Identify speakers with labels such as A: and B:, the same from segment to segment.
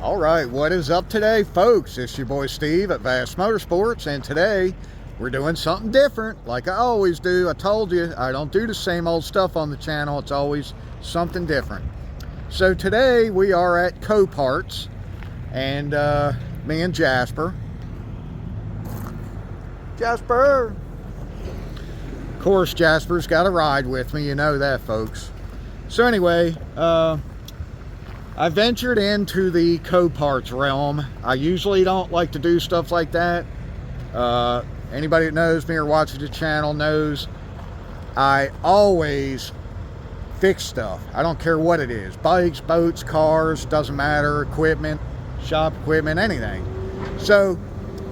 A: All right, what is up today, folks? It's your boy Steve at Vast Motorsports, and today we're doing something different like I always do. I told you I don't do the same old stuff on the channel. It's always something different. So today we are at CoParts, and me and Jasper. Of course, Jasper's got a ride with me, you know that, folks. So anyway, I ventured into the CoParts realm. I usually don't like to do stuff like that. Anybody that knows me or watches the channel knows I always fix stuff. I don't care what it is. Bikes, boats, cars, doesn't matter. Equipment, shop equipment, anything. So,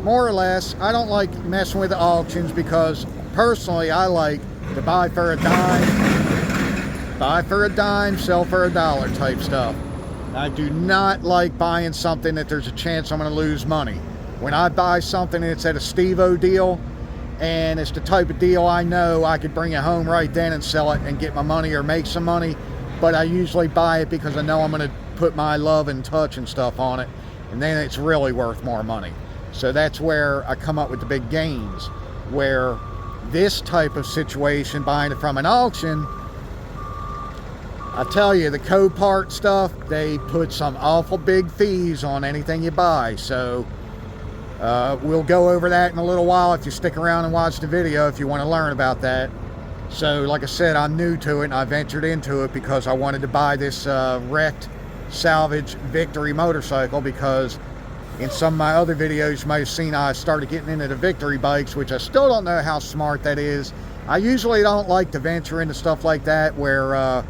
A: more or less, I don't like messing with the auctions because personally I like to buy for a dime, sell for a dollar type stuff. I do not like buying something that there's a chance I'm going to lose money. When I buy something and it's at a Steve-O deal, and it's the type of deal I know I could bring it home right then and sell it and get my money or make some money, but I usually buy it because I know I'm going to put my love and touch and stuff on it, and then it's really worth more money. So that's where I come up with the big gains, where this type of situation, buying it from an auction, I tell you, the CoPart stuff, they put some awful big fees on anything you buy. So we'll go over that in a little while if you stick around and watch the video if you want to learn about that. So like I said, I'm new to it and I ventured into it because I wanted to buy this wrecked salvage Victory motorcycle, because in some of my other videos you might have seen I started getting into the Victory bikes, which I still don't know how smart that is. I usually don't like to venture into stuff like that where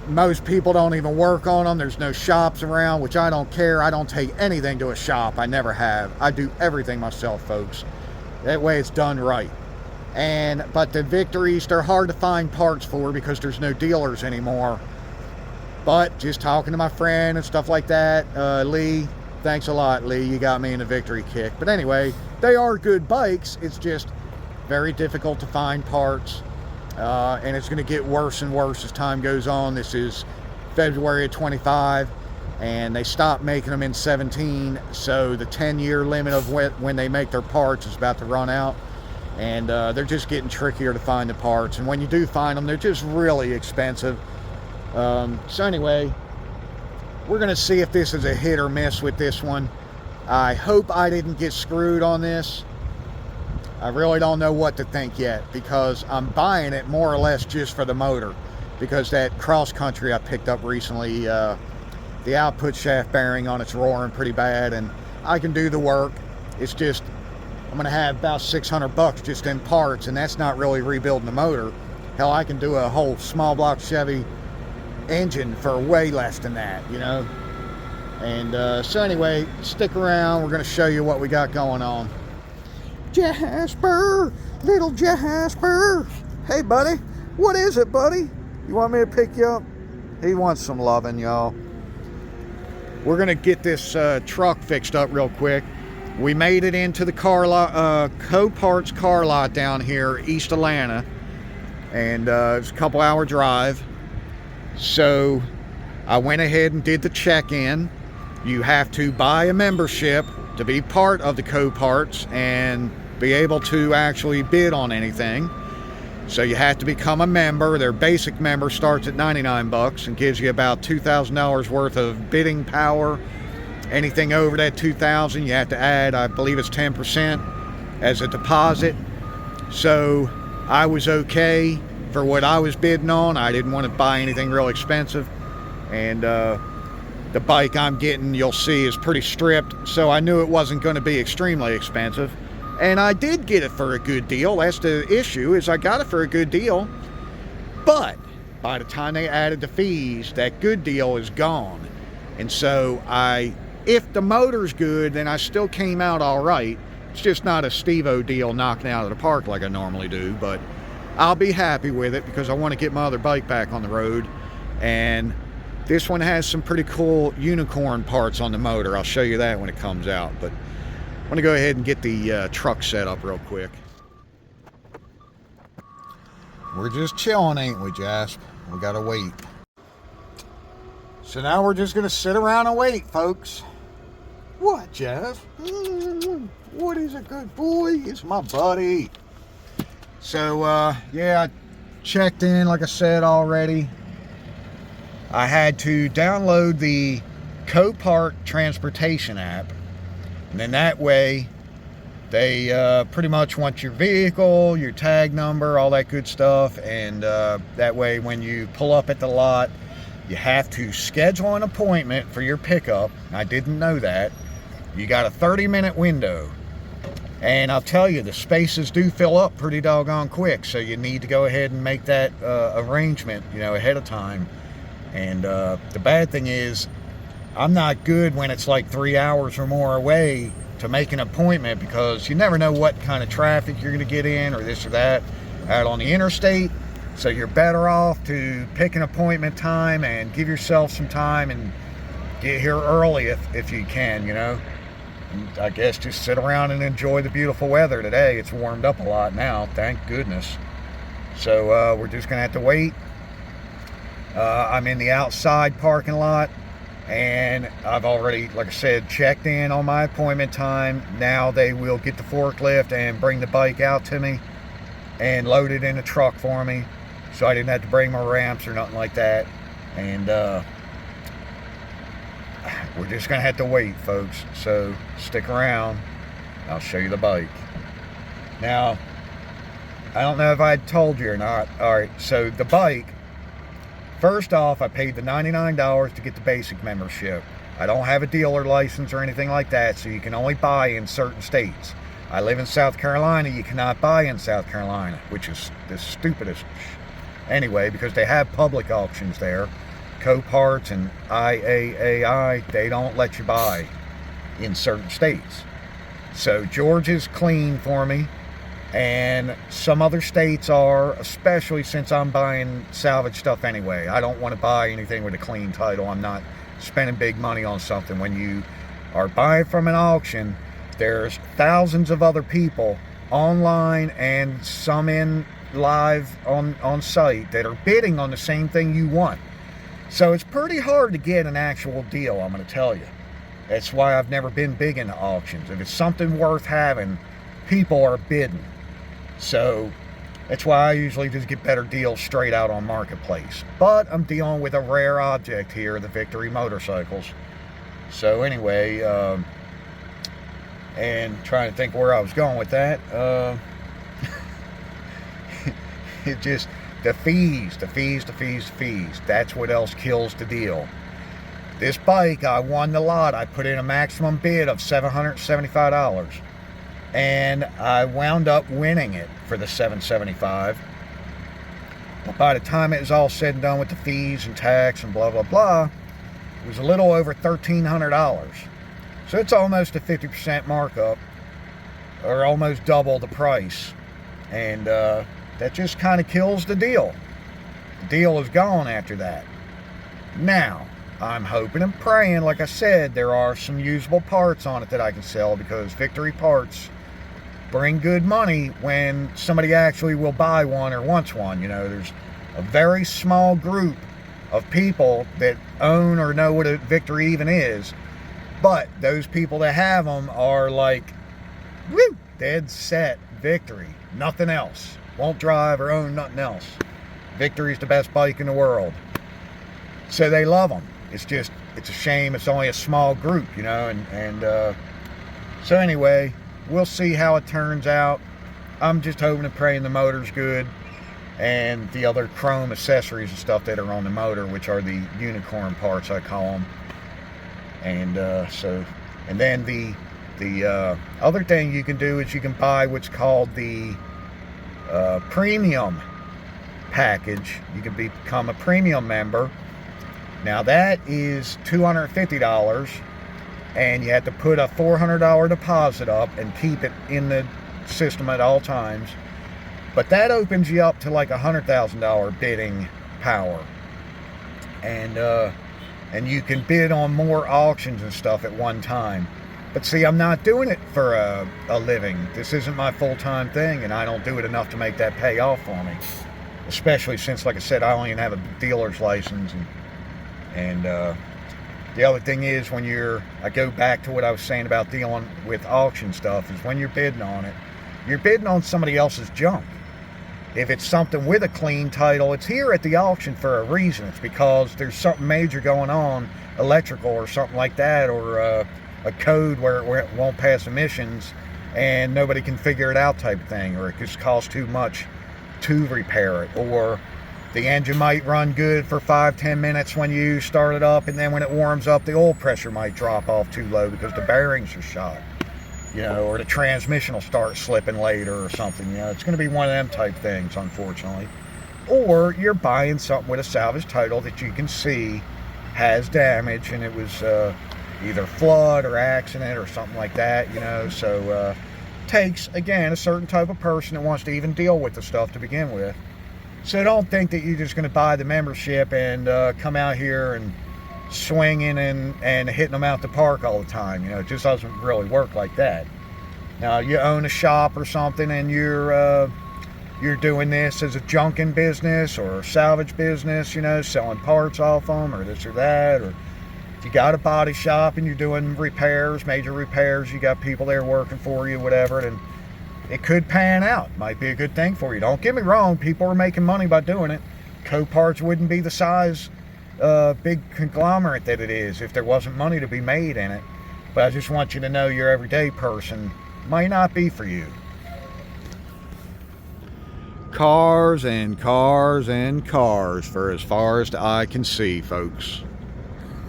A: most people don't even work on them. There's no shops around, which I don't care. I don't take anything to a shop. I never have. I do everything myself, folks. That way it's done right. But the Victories, they're hard to find parts for because there's no dealers anymore. But just talking to my friend and stuff like that, Lee, thanks a lot, Lee. You got me in a Victory kick. But anyway, they are good bikes. It's just very difficult to find parts. And it's going to get worse and worse as time goes on. This is February of 25, and they stopped making them in 17, so the 10-year limit of when they make their parts is about to run out, and they're just getting trickier to find the parts, and when you do find them, they're just really expensive. So anyway, we're going to see if this is a hit or miss with this one. I hope I didn't get screwed on this. I really don't know what to think yet, because I'm buying it more or less just for the motor, because that cross country I picked up recently, the output shaft bearing on it's roaring pretty bad, and I can do the work. It's just I'm gonna have about $600 just in parts, and that's not really rebuilding the motor. Hell, I can do a whole small block Chevy engine for way less than that, you know. And so anyway, stick around. We're gonna show you what we got going on. Jasper, little Jasper. Hey, buddy. What is it, buddy? You want me to pick you up? He wants some loving, y'all. We're going to get this truck fixed up real quick. We made it into the car lot, CoParts car lot down here, East Atlanta. And it's a couple hour drive. So I went ahead and did the check-in. You have to buy a membership to be part of the CoParts and be able to actually bid on anything. So you have to become a member. Their basic member starts at $99 and gives you about $2,000 worth of bidding power. Anything over that $2,000, you have to add, I believe it's 10% as a deposit. So I was okay for what I was bidding on. I didn't want to buy anything real expensive. And the bike I'm getting, you'll see, is pretty stripped, so I knew it wasn't going to be extremely expensive. And I did get it for a good deal. That's the issue, is I got it for a good deal. But by the time they added the fees, that good deal is gone. And so if the motor's good, then I still came out all right. It's just not a Steve-O deal knocking out of the park like I normally do. But I'll be happy with it because I want to get my other bike back on the road. And this one has some pretty cool unicorn parts on the motor. I'll show you that when it comes out. But I'm going to go ahead and get the truck set up real quick. We're just chilling, ain't we, Jasp? We got to wait. So now we're just gonna sit around and wait, folks. What, Jeff? What is a good boy? It's my buddy. So, yeah, I checked in, like I said already. I had to download the CoPart transportation app. And then that way, they pretty much want your vehicle, your tag number, all that good stuff. And that way, when you pull up at the lot, you have to schedule an appointment for your pickup. I didn't know that. You got a 30-minute window. And I'll tell you, the spaces do fill up pretty doggone quick. So you need to go ahead and make that arrangement, ahead of time. And the bad thing is, I'm not good when it's like 3 hours or more away to make an appointment, because you never know what kind of traffic you're going to get in or this or that out on the interstate. So you're better off to pick an appointment time and give yourself some time and get here early if you can, And I guess just sit around and enjoy the beautiful weather today. It's warmed up a lot now, thank goodness. So we're just going to have to wait. I'm in the outside parking lot, and I've already, like I said, checked in on my appointment time. Now they will get the forklift and bring the bike out to me and load it in the truck for me, so I didn't have to bring my ramps or nothing like that. And we're just gonna have to wait, folks, so stick around. I'll show you the bike. Now, I don't know if I told you or not. Alright, so the bike, first off, I paid the $99 to get the basic membership. I don't have a dealer license or anything like that, so you can only buy in certain states. I live in South Carolina. You cannot buy in South Carolina, which is the stupidest. Anyway, because they have public auctions there. CoParts and IAAI, they don't let you buy in certain states. So Georgia's clean for me. And some other states are, especially since I'm buying salvage stuff anyway. I don't want to buy anything with a clean title. I'm not spending big money on something. When you are buying from an auction, there's thousands of other people online and some in live on site that are bidding on the same thing you want. So it's pretty hard to get an actual deal, I'm going to tell you. That's why I've never been big into auctions. If it's something worth having, people are bidding. So that's why I usually just get better deals straight out on Marketplace. But I'm dealing with a rare object here, the Victory motorcycles. So anyway, and trying to think where I was going with that. It just, the fees. That's what else kills the deal. This bike, I won the lot. I put in a maximum bid of $775. And I wound up winning it for the $775. But by the time it was all said and done with the fees and tax and blah, blah, blah, it was a little over $1,300. So it's almost a 50% markup, or almost double the price. And that just kind of kills the deal. The deal is gone after that. Now, I'm hoping and praying, like I said, there are some usable parts on it that I can sell, because Victory parts bring good money when somebody actually will buy one or wants one. There's a very small group of people that own or know what a Victory even is, but those people that have them are like, woo, dead set Victory, nothing else. Won't drive or own nothing else. Victory's the best bike in the world. So they love them. It's just, it's a shame it's only a small group, so anyway, we'll see how it turns out. I'm just hoping and praying the motor's good, and the other chrome accessories and stuff that are on the motor, which are the unicorn parts, I call them. And and then the other thing you can do is you can buy what's called the premium package. You can become a premium member. Now that is $250, and you have to put a $400 deposit up and keep it in the system at all times. But that opens you up to like $100,000 bidding power, and you can bid on more auctions and stuff at one time. But see, I'm not doing it for a living. This isn't my full-time thing, and I don't do it enough to make that pay off for me. Especially since, like I said, I don't even have a dealer's license, And the other thing is, when I go back to what I was saying about dealing with auction stuff, is when you're bidding on it, you're bidding on somebody else's junk. If it's something with a clean title, it's here at the auction for a reason. It's because there's something major going on, electrical or something like that, or a code where it won't pass emissions and nobody can figure it out type of thing, or it just costs too much to repair it, or the engine might run good for 5-10 minutes when you start it up, and then when it warms up, the oil pressure might drop off too low because the bearings are shot, or the transmission will start slipping later or something. It's going to be one of them type things, unfortunately. Or you're buying something with a salvage title that you can see has damage, and it was either flood or accident or something like that, so takes, again, a certain type of person that wants to even deal with the stuff to begin with. So don't think that you're just going to buy the membership and come out here and swinging and hitting them out the park all the time. It just doesn't really work like that. Now, you own a shop or something, and you're doing this as a junking business or a salvage business, selling parts off them or this or that, or if you got a body shop and you're doing repairs, major repairs, you got people there working for you, whatever, then it could pan out. Might be a good thing for you. Don't get me wrong, people are making money by doing it. CoParts wouldn't be the size big conglomerate that it is if there wasn't money to be made in it. But I just want you to know your everyday person might not be for you. Cars and cars and cars for as far as the eye can see, folks.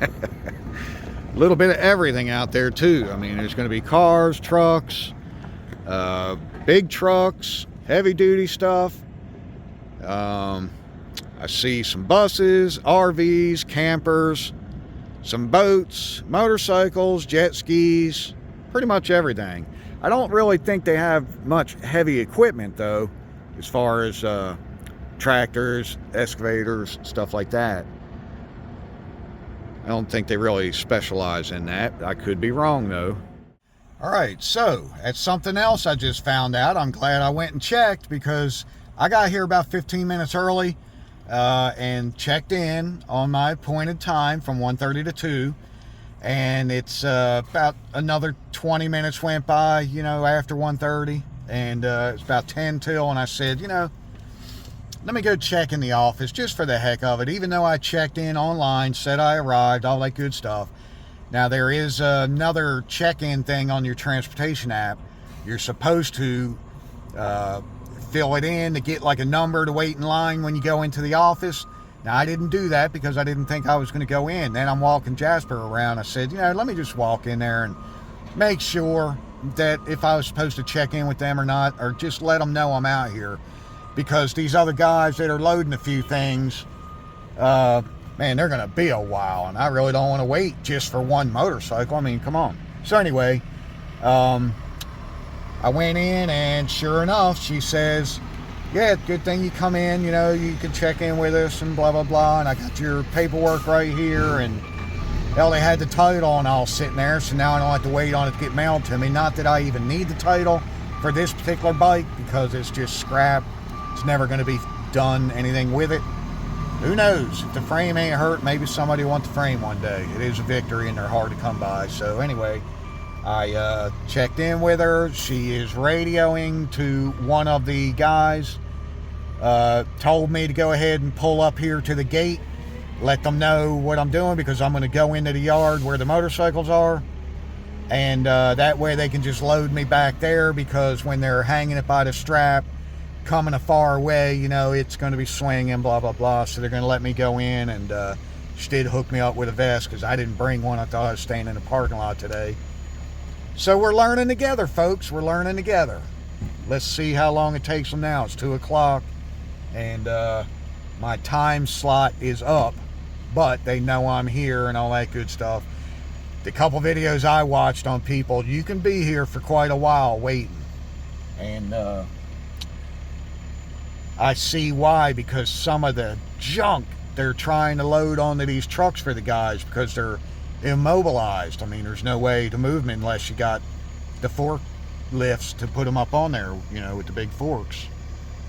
A: A little bit of everything out there too. I mean, there's going to be cars, trucks, big trucks, heavy duty stuff. I see some buses, RVs, campers, some boats, motorcycles, jet skis, pretty much everything. I don't really think they have much heavy equipment though, as far as tractors, excavators, stuff like that. I don't think they really specialize in that. I could be wrong though. All right, so that's something else I just found out. I'm glad I went and checked, because I got here about 15 minutes early and checked in on my appointed time from 1:30 to 2. And it's about another 20 minutes went by, after 1:30. And it's about 10 till, and I said, let me go check in the office just for the heck of it, even though I checked in online, said I arrived, all that good stuff. Now, there is another check-in thing on your transportation app. You're supposed to fill it in to get like a number to wait in line when you go into the office. Now, I didn't do that because I didn't think I was going to go in. Then I'm walking Jasper around. I said, let me just walk in there and make sure that if I was supposed to check in with them or not, or just let them know I'm out here. Because these other guys that are loading a few things, man, they're going to be a while, and I really don't want to wait just for one motorcycle. I mean, come on. So anyway, I went in, and sure enough, she says, yeah, good thing you come in, you can check in with us and blah, blah, blah, and I got your paperwork right here, and hell, they had the title and all sitting there, so now I don't have to wait on it to get mailed to me. Not that I even need the title for this particular bike, because it's just scrap. It's never going to be done anything with it. Who knows? If the frame ain't hurt, maybe somebody will want the frame one day. It is a victory, and they're hard to come by. So anyway, I checked in with her. She is radioing to one of the guys. Told me to go ahead and pull up here to the gate, let them know what I'm doing, because I'm going to go into the yard where the motorcycles are. And that way they can just load me back there, because when they're hanging it by the strap, coming a far way, it's going to be swinging, blah, blah, blah. So they're going to let me go in, and she did hook me up with a vest, because I didn't bring one. I thought I was staying in the parking lot today. So we're learning together, folks. We're learning together. Let's see how long it takes them now. It's 2 o'clock, and my time slot is up, but they know I'm here and all that good stuff. The couple videos I watched on people, you can be here for quite a while waiting. And I see why, because some of the junk they're trying to load onto these trucks for the guys, because they're immobilized. I mean, there's no way to move them unless you got the fork lifts to put them up on there, with the big forks,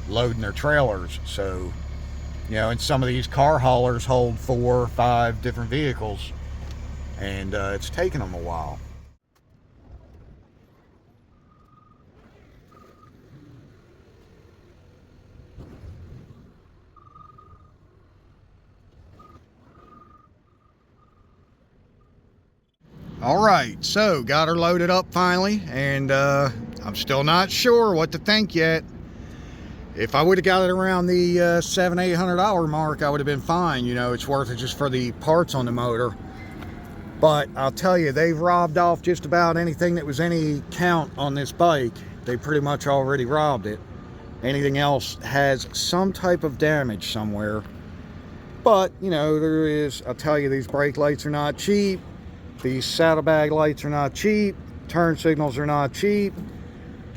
A: loading their trailers. So, You know, and some of these car haulers hold 4 or 5 different vehicles, and it's taken them a while. All right, so got her loaded up finally, and I'm still not sure what to think yet. If I would have got it around the $700-800 mark, I would have been fine. You know, it's worth it just for the parts on the motor. But I'll tell you, they've robbed off just about anything that was any count on this bike. They pretty much already robbed it. Anything else has some type of damage somewhere. But, you know, there is, I'll tell you, these brake lights are not cheap. These saddlebag lights are not cheap. Turn signals are not cheap.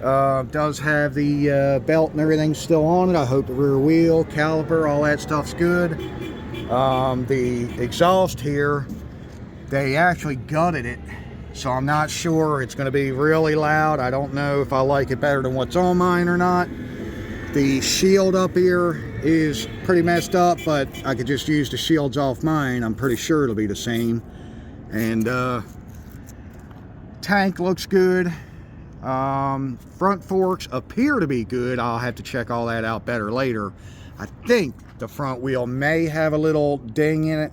A: Does have the belt and everything still on it. I hope the rear wheel, caliper, all that stuff's good. The exhaust here, they actually gutted it, so I'm not sure. It's going to be really loud. I don't know if I like it better than what's on mine or not. The shield up here is pretty messed up, but I could just use the shields off mine. I'm pretty sure it'll be the same. And tank looks good. Front forks appear to be good. I'll have to check all that out better later. I think the front wheel may have a little ding in it.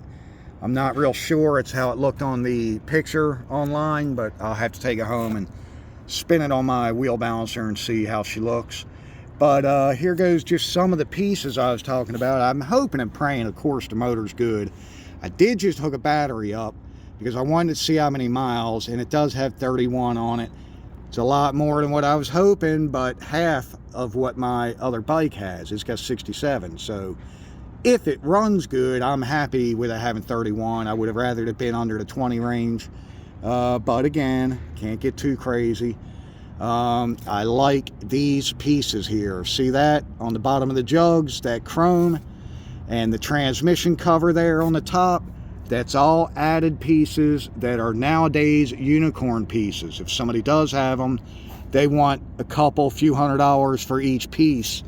A: I'm not real sure. It's how it looked on the picture online, but I'll have to take it home and spin it on my wheel balancer and see how she looks. But here goes just some of the pieces I was talking about. I'm hoping and praying, of course, the motor's good. I did just hook a battery up because I wanted to see how many miles, and it does have 31 on it. It's a lot more than what I was hoping, but half of what my other bike has. It's got 67, so if it runs good, I'm happy with it having 31. I would have rather it been under the 20 range, but again, can't get too crazy. I like these pieces here. See that on the bottom of the jugs, that chrome, and the transmission cover there on the top? That's all added pieces that are nowadays unicorn pieces. If somebody does have them, they want a few $100s for each piece.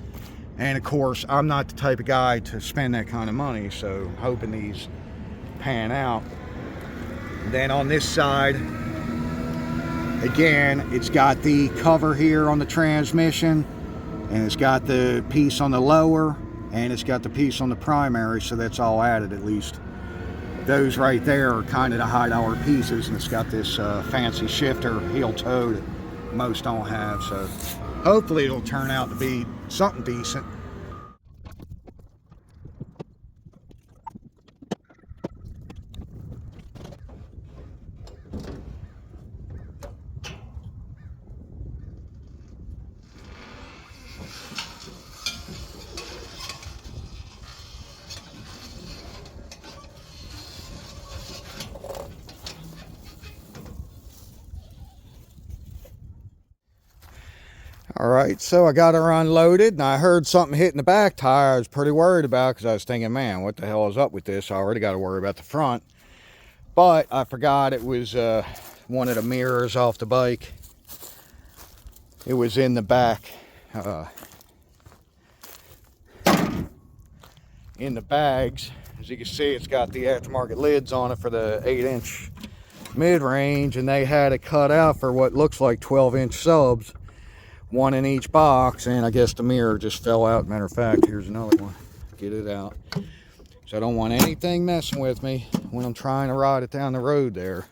A: And of course, I'm not the type of guy to spend that kind of money, so I'm hoping these pan out. Then on this side, again, it's got the cover here on the transmission, and it's got the piece on the lower, and it's got the piece on the primary, so that's all added at least. Those right there are kind of the high-dollar pieces, and it's got this fancy shifter heel toe that most don't have, so hopefully it'll turn out to be something decent. All right, so I got her unloaded, and I heard something hitting the back tire I was pretty worried about, because I was thinking, man, what the hell is up with this? I already got to worry about the front. But I forgot it was one of the mirrors off the bike. It was in the back. In the bags. As you can see, it's got the aftermarket lids on it for the 8-inch mid-range, and they had it cut out for what looks like 12-inch subs. One in each box, and I guess the mirror just fell out. Matter of fact, here's another one. Get it out. So I don't want anything messing with me when I'm trying to ride it down the road there.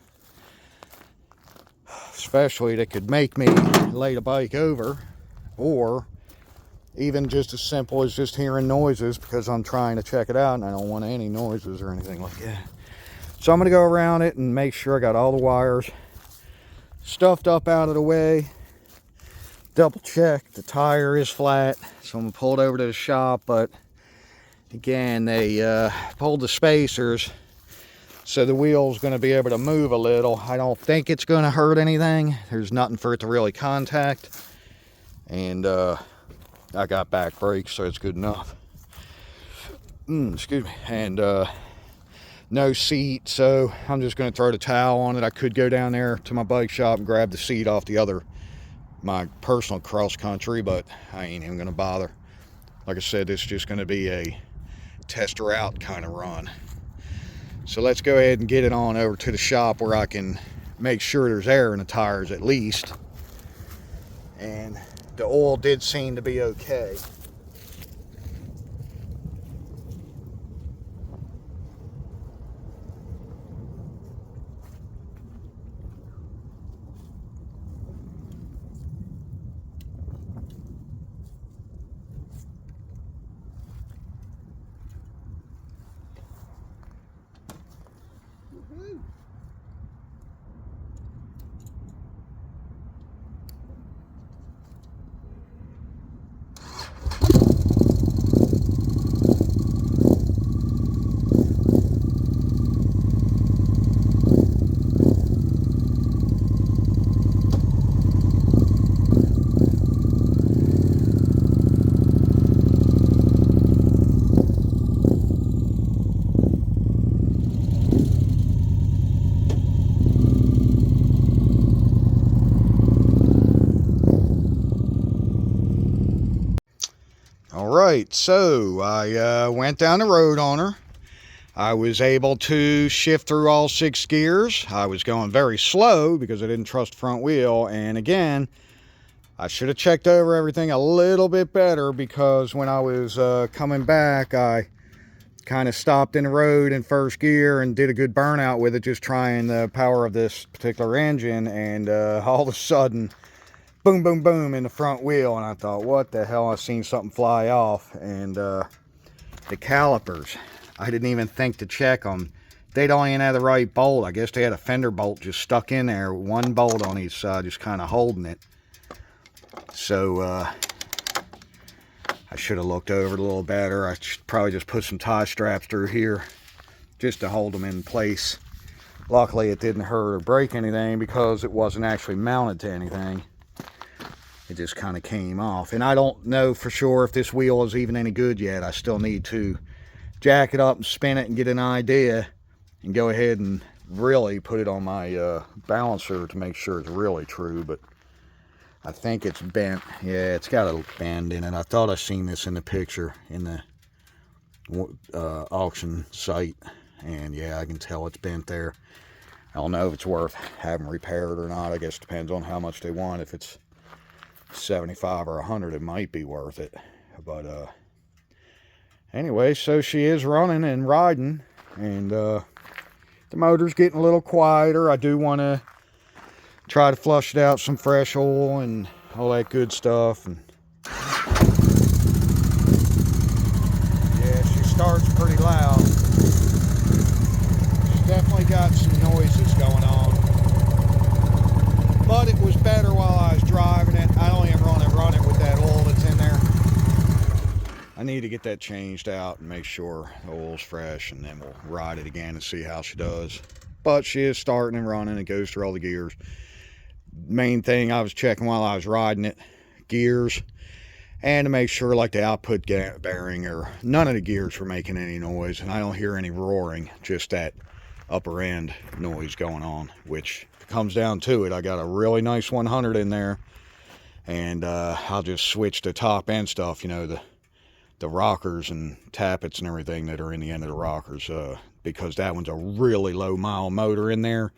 A: Especially that could make me lay the bike over, or even just as simple as just hearing noises because I'm trying to check it out and I don't want any noises or anything like that. So I'm going to go around it and make sure I got all the wires stuffed up out of the way. Double check the tire is flat, so I'm gonna pull it over to the shop. But again, they pulled the spacers so the wheel's going to be able to move a little. I don't think it's going to hurt anything. There's nothing for it to really contact, and I got back brakes, so it's good enough. Excuse me. And no seat, so I'm just going to throw the towel on it. I could go down there to my bike shop and grab the seat off my personal cross country, but I ain't even gonna bother. Like I said, this is just gonna be a test her out kind of run. So let's go ahead and get it on over to the shop where I can make sure there's air in the tires at least. And the oil did seem to be okay. Alright, so I went down the road on her. I was able to shift through all 6 gears. I was going very slow because I didn't trust the front wheel. And again, I should have checked over everything a little bit better, because when I was coming back, I kind of stopped in the road in first gear and did a good burnout with it, just trying the power of this particular engine. And all of a sudden, boom, boom, boom in the front wheel. And I thought, what the hell? I seen something fly off. And the calipers, I didn't even think to check them. They don't even have the right bolt. I guess they had a fender bolt just stuck in there, one bolt on each side, just kind of holding it. So I should have looked over it a little better. I should probably just put some tie straps through here just to hold them in place. Luckily it didn't hurt or break anything, because it wasn't actually mounted to anything. It just kind of came off. And I don't know for sure if this wheel is even any good yet. I still need to jack it up and spin it and get an idea, and go ahead and really put it on my balancer to make sure it's really true. But I think it's bent. Yeah, it's got a bend in it. I thought I seen this in the picture in the auction site, and yeah, I can tell it's bent there. I don't know if it's worth having repaired or not. I guess it depends on how much they want. If it's 75 or 100, it might be worth it. But anyway, so she is running and riding, and the motor's getting a little quieter. I do want to try to flush it out, some fresh oil and all that good stuff. And yeah, she starts pretty loud. She's definitely got some noises going on, but it was better while I was driving it. I don't even run it with that oil that's in there. I need to get that changed out and make sure the oil's fresh, and then we'll ride it again and see how she does. But she is starting and running. It goes through all the gears. Main thing I was checking while I was riding it, gears, and to make sure like the output bearing, or none of the gears were making any noise, and I don't hear any roaring, just that upper end noise going on. Which, if it comes down to it, I got a really nice 100 in there, and I'll just switch the top end stuff, you know, the rockers and tappets and everything that are in the end of the rockers, because that one's a really low mile motor in there.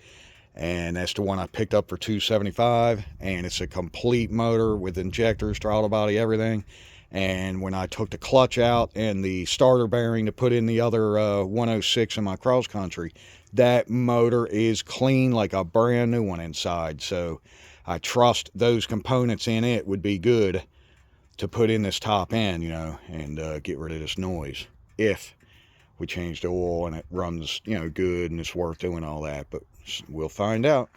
A: And that's the one I picked up for $275, and it's a complete motor with injectors, throttle body, everything. And when I took the clutch out and the starter bearing to put in the other 106 in my cross country, that motor is clean like a brand new one inside. So I trust those components in it would be good to put in this top end, you know, and get rid of this noise if we change the oil and it runs, you know, good and it's worth doing all that. But we'll find out.